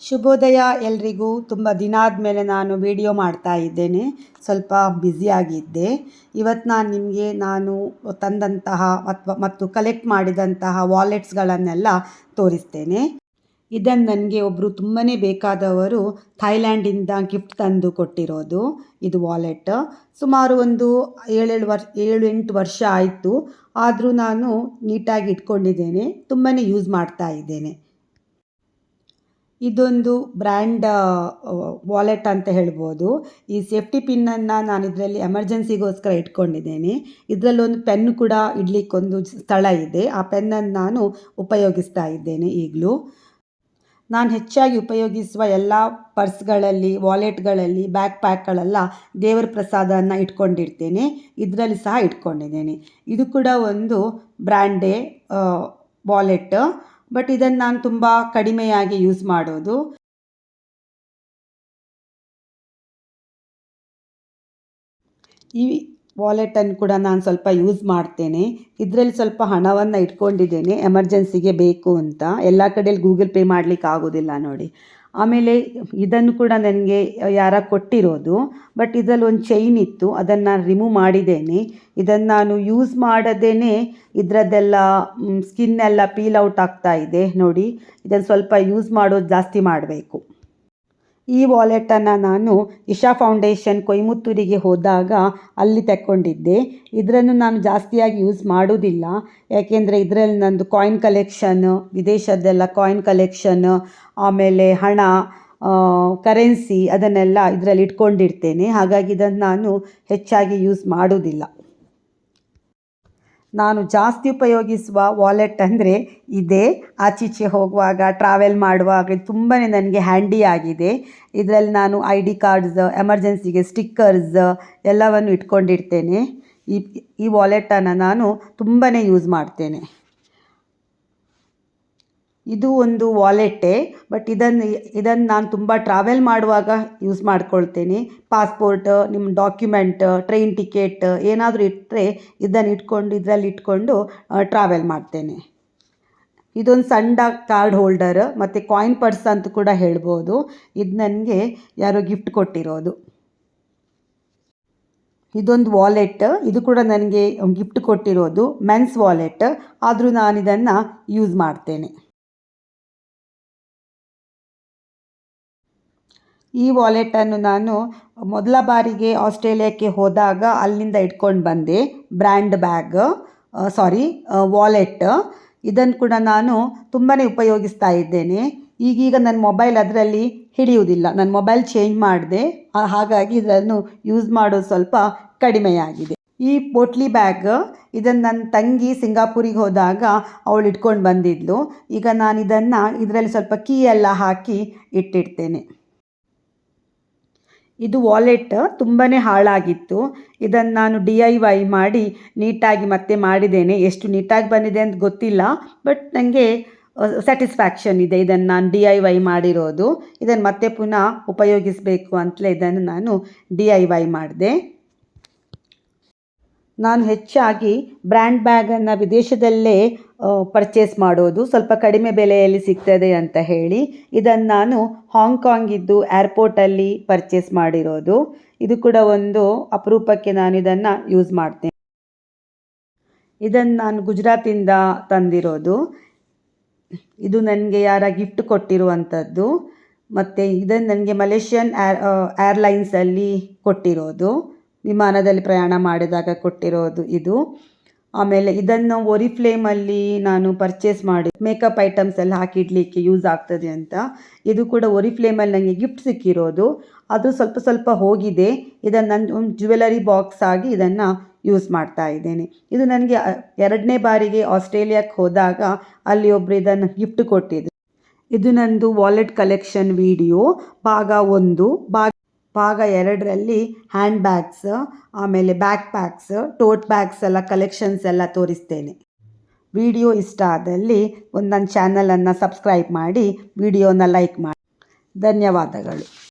ಶುಭೋದಯ ಎಲ್ರಿಗೂ. ತುಂಬ ದಿನ ಆದಮೇಲೆ ನಾನು ವಿಡಿಯೋ ಮಾಡ್ತಾ ಇದ್ದೇನೆ. ಸ್ವಲ್ಪ ಬ್ಯುಸಿಯಾಗಿದ್ದೆ. ಇವತ್ತು ನಾನು ತಂದಂತಹ ಮತ್ತು ಕಲೆಕ್ಟ್ ಮಾಡಿದಂತಹ ವಾಲೆಟ್ಸ್ಗಳನ್ನೆಲ್ಲ ತೋರಿಸ್ತೇನೆ. ಇದನ್ನು ನನಗೆ ಒಬ್ಬರು ತುಂಬಾ ಬೇಕಾದವರು ಥೈಲ್ಯಾಂಡಿಂದ ಗಿಫ್ಟ್ ತಂದು ಕೊಟ್ಟಿರೋದು. ಇದು ವಾಲೆಟ್ ಸುಮಾರು ಒಂದು 7-8 ವರ್ಷ ಆಯಿತು. ಆದರೂ ನಾನು ನೀಟಾಗಿ ಇಟ್ಕೊಂಡಿದ್ದೇನೆ. ತುಂಬಾ ಯೂಸ್ ಮಾಡ್ತಾ ಇದ್ದೇನೆ. ಇದೊಂದು ಬ್ರ್ಯಾಂಡ್ ವಾಲೆಟ್ ಅಂತ ಹೇಳ್ಬೋದು. ಈ ಸೇಫ್ಟಿ ಪಿನ್ನನ್ನು ನಾನು ಇದರಲ್ಲಿ ಎಮರ್ಜೆನ್ಸಿಗೋಸ್ಕರ ಇಟ್ಕೊಂಡಿದ್ದೇನೆ. ಇದರಲ್ಲೊಂದು ಪೆನ್ ಕೂಡ ಇಡಲಿಕ್ಕೊಂದು ಸ್ಥಳ ಇದೆ. ಆ ಪೆನ್ನನ್ನು ನಾನು ಉಪಯೋಗಿಸ್ತಾ ಇದ್ದೇನೆ ಈಗಲೂ. ನಾನು ಹೆಚ್ಚಾಗಿ ಉಪಯೋಗಿಸುವ ಎಲ್ಲ ಪರ್ಸ್ಗಳಲ್ಲಿ, ವಾಲೆಟ್ಗಳಲ್ಲಿ, ಬ್ಯಾಕ್ ಪ್ಯಾಕ್ಗಳೆಲ್ಲ ದೇವರ ಪ್ರಸಾದವನ್ನು ಇಟ್ಕೊಂಡಿರ್ತೇನೆ. ಇದರಲ್ಲಿ ಸಹ ಇಟ್ಕೊಂಡಿದ್ದೇನೆ. ಇದು ಕೂಡ ಒಂದು ಬ್ರ್ಯಾಂಡೇ ವಾಲೆಟ್. ಬಟ್ ಇದನ್ನು ನಾನು ತುಂಬ ಕಡಿಮೆಯಾಗಿ ಯೂಸ್ ಮಾಡೋದು. ಈ ವಾಲೆಟನ್ನು ಕೂಡ ನಾನು ಸ್ವಲ್ಪ ಯೂಸ್ ಮಾಡ್ತೇನೆ. ಇದರಲ್ಲಿ ಸ್ವಲ್ಪ ಹಣವನ್ನು ಇಟ್ಕೊಂಡಿದ್ದೇನೆ, ಎಮರ್ಜೆನ್ಸಿಗೆ ಬೇಕು ಅಂತ. ಎಲ್ಲ ಕಡೆಯಲ್ಲಿ ಗೂಗಲ್ ಪೇ ಮಾಡಲಿಕ್ಕೆ ಆಗೋದಿಲ್ಲ ನೋಡಿ. ಆಮೇಲೆ ಇದನ್ನು ಕೂಡ ನನಗೆ ಯಾರ ಕೊಟ್ಟಿರೋದು. ಬಟ್ ಇದರಲ್ಲಿ ಒಂದು ಚೈನ್ ಇತ್ತು, ಅದನ್ನು ನಾನು ರಿಮೂವ್ ಮಾಡಿದ್ದೇನೆ. ಇದನ್ನು ನಾನು ಯೂಸ್ ಮಾಡದೇನೆ ಇದರದ್ದೆಲ್ಲ ಸ್ಕಿನ್ನೆಲ್ಲ ಪೀಲ್ ಔಟ್ ಆಗ್ತಾ ಇದೆ ನೋಡಿ. ಇದನ್ನು ಸ್ವಲ್ಪ ಯೂಸ್ ಮಾಡೋದು ಜಾಸ್ತಿ ಮಾಡಬೇಕು. ಈ ವಾಲೆಟನ್ನು ನಾನು ಇಶಾ ಫೌಂಡೇಶನ್ ಕೊಯಮತ್ತೂರಿಗೆ ಹೋದಾಗ ಅಲ್ಲಿ ತಗೊಂಡಿದ್ದೆ. ಇದನ್ನು ನಾನು ಜಾಸ್ತಿಯಾಗಿ ಯೂಸ್ ಮಾಡೋದಿಲ್ಲ. ಯಾಕೆಂದರೆ ಇದರಲ್ಲಿ ನಂದು ಕಾಯಿನ್ ಕಲೆಕ್ಷನ್, ವಿದೇಶದ್ದೆಲ್ಲ ಕಾಯಿನ್ ಕಲೆಕ್ಷನ್, ಆಮೇಲೆ ಹಣ, ಕರೆನ್ಸಿ ಅದನ್ನೆಲ್ಲ ಇದರಲ್ಲಿ ಇಟ್ಕೊಂಡಿರ್ತೇನೆ. ಹಾಗಾಗಿ ಇದನ್ನು ನಾನು ಹೆಚ್ಚಾಗಿ ಯೂಸ್ ಮಾಡೋದಿಲ್ಲ. ನಾನು ಜಾಸ್ತಿ ಉಪಯೋಗಿಸುವ ವಾಲೆಟ್ ಅಂದರೆ ಇದೇ. ಆಚೀಚೆ ಹೋಗುವಾಗ, ಟ್ರಾವೆಲ್ ಮಾಡುವಾಗ ತುಂಬಾ ನನಗೆ ಹ್ಯಾಂಡಿ ಆಗಿದೆ. ಇದರಲ್ಲಿ ನಾನು ID ಕಾರ್ಡ್ಸ್, ಎಮರ್ಜೆನ್ಸಿಗೆ ಸ್ಟಿಕ್ಕರ್ಸ್ ಎಲ್ಲವನ್ನು ಇಟ್ಕೊಂಡಿರ್ತೇನೆ. ಈ ವಾಲೆಟನ್ನು ನಾನು ತುಂಬಾ ಯೂಸ್ ಮಾಡ್ತೇನೆ. ಇದು ಒಂದು ವಾಲೆಟ್ಟೇ. ಬಟ್ ಇದನ್ನು ನಾನು ತುಂಬ ಟ್ರಾವೆಲ್ ಮಾಡುವಾಗ ಯೂಸ್ ಮಾಡ್ಕೊಳ್ತೇನೆ. ಪಾಸ್ಪೋರ್ಟ್, ನಿಮ್ಮ ಡಾಕ್ಯುಮೆಂಟ್, ಟ್ರೈನ್ ಟಿಕೆಟ್ ಏನಾದರೂ ಇಟ್ಟರೆ ಇದನ್ನು ಇದರಲ್ಲಿ ಇಟ್ಕೊಂಡು ಟ್ರಾವೆಲ್ ಮಾಡ್ತೇನೆ. ಇದೊಂದು ಸಣ್ಣ ಕಾರ್ಡ್ ಹೋಲ್ಡರ್ ಮತ್ತು ಕಾಯಿನ್ ಪರ್ಸ್ ಅಂತ ಕೂಡ ಹೇಳ್ಬೋದು. ಇದು ನನಗೆ ಯಾರೋ ಗಿಫ್ಟ್ ಕೊಟ್ಟಿರೋದು. ಇದೊಂದು ವಾಲೆಟ್. ಇದು ಕೂಡ ನನಗೆ ಗಿಫ್ಟ್ ಕೊಟ್ಟಿರೋದು. Men's wallet. ಆದರೂ ನಾನು ಇದನ್ನು ಯೂಸ್ ಮಾಡ್ತೇನೆ. ಈ ವಾಲೆಟನ್ನು ನಾನು ಮೊದಲ ಬಾರಿಗೆ ಆಸ್ಟ್ರೇಲಿಯಾಕ್ಕೆ ಹೋದಾಗ ಅಲ್ಲಿಂದ ಇಟ್ಕೊಂಡು ಬಂದೆ. Brand wallet. ಇದನ್ನು ಕೂಡ ನಾನು ತುಂಬಾ ಉಪಯೋಗಿಸ್ತಾ ಇದ್ದೇನೆ. ಈಗೀಗ ನನ್ನ ಮೊಬೈಲ್ ಅದರಲ್ಲಿ ಹಿಡಿಯುವುದಿಲ್ಲ. ನನ್ನ ಮೊಬೈಲ್ ಚೇಂಜ್ ಮಾಡಿದೆ. ಹಾಗಾಗಿ ಇದನ್ನು ಯೂಸ್ ಮಾಡೋದು ಸ್ವಲ್ಪ ಕಡಿಮೆಯಾಗಿದೆ. ಈ ಪೋಟ್ಲಿ ಬ್ಯಾಗ್ ಇದನ್ನು ನನ್ನ ತಂಗಿ ಸಿಂಗಾಪುರಿಗೆ ಹೋದಾಗ ಅವಳು ಇಟ್ಕೊಂಡು ಬಂದಿದ್ಲು. ಈಗ ನಾನು ಇದರಲ್ಲಿ ಸ್ವಲ್ಪ ಕೀ ಎಲ್ಲ ಹಾಕಿ ಇಟ್ಟಿರ್ತೇನೆ. ಇದು ವಾಲೆಟ್ ತುಂಬಾ ಹಾಳಾಗಿತ್ತು. ಇದನ್ನು ನಾನು DIY ಮಾಡಿ ನೀಟಾಗಿ ಮತ್ತೆ ಮಾಡಿದ್ದೇನೆ. ಎಷ್ಟು ನೀಟಾಗಿ ಬಂದಿದೆ ಅಂತ ಗೊತ್ತಿಲ್ಲ. ಬಟ್ ನನಗೆ ಸ್ಯಾಟಿಸ್ಫ್ಯಾಕ್ಷನ್ ಇದೆ ಇದನ್ನು ನಾನು DIY ಮಾಡಿರೋದು. ಇದನ್ನು ಮತ್ತೆ ಪುನಃ ಉಪಯೋಗಿಸಬೇಕು ಅಂತಲೇ ಇದನ್ನು ನಾನು DIY ಮಾಡಿದೆ. ನಾನು ಹೆಚ್ಚಾಗಿ ಬ್ರ್ಯಾಂಡ್ ಬ್ಯಾಗನ್ನು ವಿದೇಶದಲ್ಲೇ ಪರ್ಚೇಸ್ ಮಾಡೋದು. ಸ್ವಲ್ಪ ಕಡಿಮೆ ಬೆಲೆಯಲ್ಲಿ ಸಿಗ್ತದೆ ಅಂತ ಹೇಳಿ ಇದನ್ನು ನಾನು ಹಾಂಗ್ಕಾಂಗಿದ್ದು ಏರ್ಪೋರ್ಟಲ್ಲಿ ಪರ್ಚೇಸ್ ಮಾಡಿರೋದು. ಇದು ಕೂಡ ಒಂದು ಅಪರೂಪಕ್ಕೆ ನಾನು ಇದನ್ನು ಯೂಸ್ ಮಾಡ್ತೇನೆ. ಇದನ್ನು ನಾನು ಗುಜರಾತಿಂದ ತಂದಿರೋದು. ಇದು ನನಗೆ ಯಾರ ಗಿಫ್ಟ್ ಕೊಟ್ಟಿರುವಂಥದ್ದು. ಮತ್ತು ಇದನ್ನು ನನಗೆ ಮಲೇಷಿಯನ್ ಏರ್ಲೈನ್ಸಲ್ಲಿ ಕೊಟ್ಟಿರೋದು. ವಿಮಾನದಲ್ಲಿ ಪ್ರಯಾಣ ಮಾಡಿದಾಗ ಕೊಟ್ಟಿರೋದು ಇದು. ಆಮೇಲೆ ಇದನ್ನು ಒರಿಫ್ಲೇಮಲ್ಲಿ ನಾನು ಪರ್ಚೇಸ್ ಮಾಡಿ ಮೇಕಪ್ ಐಟಮ್ಸ್ ಎಲ್ಲ ಹಾಕಿಡಲಿಕ್ಕೆ ಯೂಸ್ ಆಗ್ತದೆ ಅಂತ. ಇದು ಕೂಡ ಒರಿಫ್ಲೇಮಲ್ಲಿ ನನಗೆ ಗಿಫ್ಟ್ ಸಿಕ್ಕಿರೋದು. ಅದು ಸ್ವಲ್ಪ ಸ್ವಲ್ಪ ಹೋಗಿದೆ. ಇದನ್ನು ನನ್ನ ಒಂದು ಜ್ಯುವೆಲರಿ ಬಾಕ್ಸ್ ಆಗಿ ಇದನ್ನು ಯೂಸ್ ಮಾಡ್ತಾ ಇದ್ದೇನೆ. ಇದು ನನಗೆ 2ನೇ ಬಾರಿಗೆ ಆಸ್ಟ್ರೇಲಿಯಾಕ್ಕೆ ಹೋದಾಗ ಅಲ್ಲಿ ಒಬ್ಬರು ಇದನ್ನು ಗಿಫ್ಟ್ ಕೊಟ್ಟಿದ್ರು. ಇದು ನಂದು ವಾಲೆಟ್ ಕಲೆಕ್ಷನ್ ವಿಡಿಯೋ ಭಾಗ 1. ಭಾಗ 2ರಲ್ಲಿ ಹ್ಯಾಂಡ್ ಬ್ಯಾಗ್ಸ್, ಆಮೇಲೆ ಬ್ಯಾಕ್ ಪ್ಯಾಕ್ಸ್, ಟೋಟ್ ಬ್ಯಾಗ್ಸ್ ಎಲ್ಲ ಕಲೆಕ್ಷನ್ಸ್ ಎಲ್ಲ ತೋರಿಸ್ತೇನೆ. ವಿಡಿಯೋ ಇಷ್ಟ ಆದಲ್ಲಿ ನನ್ನ ಚಾನಲನ್ನು ಸಬ್ಸ್ಕ್ರೈಬ್ ಮಾಡಿ, ವಿಡಿಯೋನ ಲೈಕ್ ಮಾಡಿ. ಧನ್ಯವಾದಗಳು.